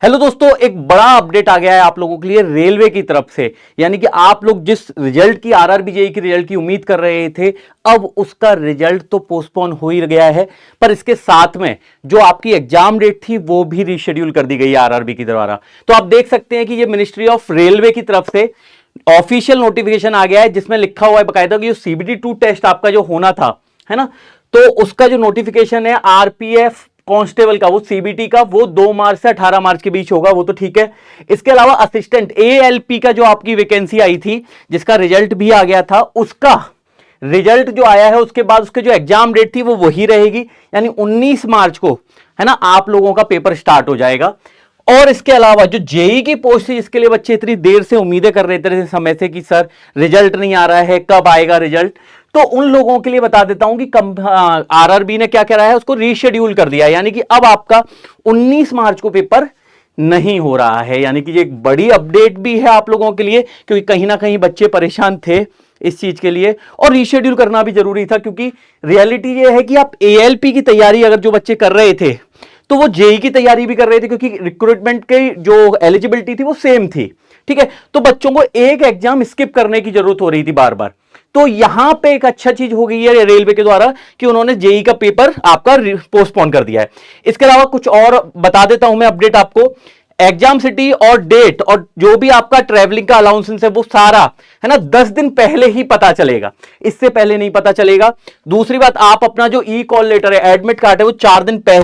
Hello दोस्तों, एक बड़ा अपडेट आ गया है आप लोगों के लिए रेलवे की तरफ से। यानी कि आप लोग जिस रिजल्ट की आरआरबी जेईई की रिजल्ट की उम्मीद कर रहे थे, अब उसका रिजल्ट तो पोस्टपोन हो ही गया है, पर इसके साथ में जो आपकी एग्जाम डेट थी वो भी रीशेड्यूल कर दी गई है आरआरबी की द्वारा। तो आप देख सकते हैं कि ये मिनिस्ट्री ऑफ रेलवे की तरफ से ऑफिशियल नोटिफिकेशन आ गया है, जिसमें लिखा हुआ है बकायदा कि जो सीबीटी 2 टेस्ट आपका जो होना था, है ना, तो उसका जो नोटिफिकेशन है आरपीएफ कांस्टेबल का, वो सीबीटी का, वो 2 मार्च से 18 मार्च के बीच होगा, वो तो ठीक है। इसके अलावा असिस्टेंट एएलपी का जो आपकी वैकेंसी आई थी, जिसका रिजल्ट भी आ गया था, उसका रिजल्ट जो आया है उसके बाद उसके जो एग्जाम डेट थी वो वही रहेगी, यानी 19 मार्च को, है ना, आप लोगों का पेपर स्टार्ट हो जाएगा। और इसके अलावा जो जेई की पोस्ट थी, जिसके लिए बच्चे इतनी देर से उम्मीदें कर रहे थे समय से कि सर रिजल्ट नहीं आ रहा है, कब आएगा रिजल्ट, तो उन लोगों के लिए बता देता हूं कि आरआरबी ने क्या कह रहा है, उसको रीशेड्यूल कर दिया है। यानी कि अब आपका 19 मार्च को पेपर नहीं हो रहा है। यानी कि ये एक बड़ी अपडेट भी है आप लोगों के लिए, क्योंकि कहीं ना कहीं बच्चे परेशान थे इस चीज के लिए, और रीशेड्यूल करना भी जरूरी था, क्योंकि रियलिटी ये है कि आप एएलपी की तैयारी अगर जो बच्चे कर रहे थे तो वो जेई की तैयारी भी कर रहे थे, क्योंकि रिक्रूटमेंट की जो एलिजिबिलिटी थी वो सेम थी। ठीक है, तो बच्चों को एक एग्जाम स्किप करने की जरूरत हो रही थी बार बार। तो यहां पे एक अच्छा चीज हो गई है रेलवे के द्वारा कि उन्होंने जेई का पेपर आपका पोस्टपोन कर दिया है। इसके अलावा कुछ और बता देता हूं मैं अपडेट आपको। एग्जाम सिटी और डेट और जो भी आपका ट्रेवलिंग का अलाउंसेंस है वो सारा, है ना, 10 दिन पहले ही पता चलेगा, इससे पहले नहीं पता चलेगा। दूसरी बात, आप अपना जो ई कॉल लेटर है, एडमिट कार्ड है, वो 4 दिन पहले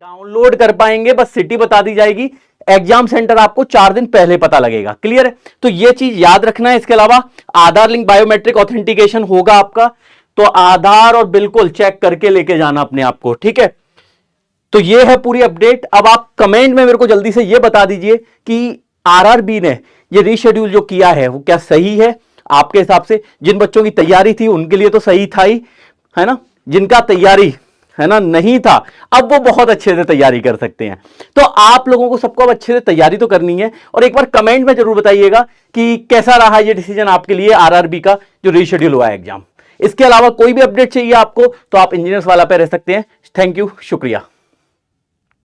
डाउनलोड कर पाएंगे। बस सिटी बता दी जाएगी, एग्जाम सेंटर आपको 4 दिन पहले पता लगेगा। क्लियर है? तो यह चीज याद रखना है। इसके अलावा आधार लिंक बायोमेट्रिक ऑथेंटिकेशन होगा आपका, तो आधार और बिल्कुल चेक करके लेके जाना अपने आप को। ठीक है, तो यह है पूरी अपडेट। अब आप कमेंट में मेरे को जल्दी से यह बता दीजिए कि आरआरबी ने ये रीशेड्यूल जो किया है वो क्या सही है आपके हिसाब से? जिन बच्चों की तैयारी थी उनके लिए तो सही था ही, है ना, जिनका तैयारी, है ना, नहीं था, अब वो बहुत अच्छे से तैयारी कर सकते हैं। तो आप लोगों को सबको अब अच्छे से तैयारी तो करनी है, और एक बार कमेंट में जरूर बताइएगा कि कैसा रहा ये डिसीजन आपके लिए आरआरबी का जो रीशेड्यूल हुआ है एग्जाम। इसके अलावा कोई भी अपडेट चाहिए आपको तो आप इंजीनियर्स वाला पे रह सकते हैं। थैंक यू, शुक्रिया।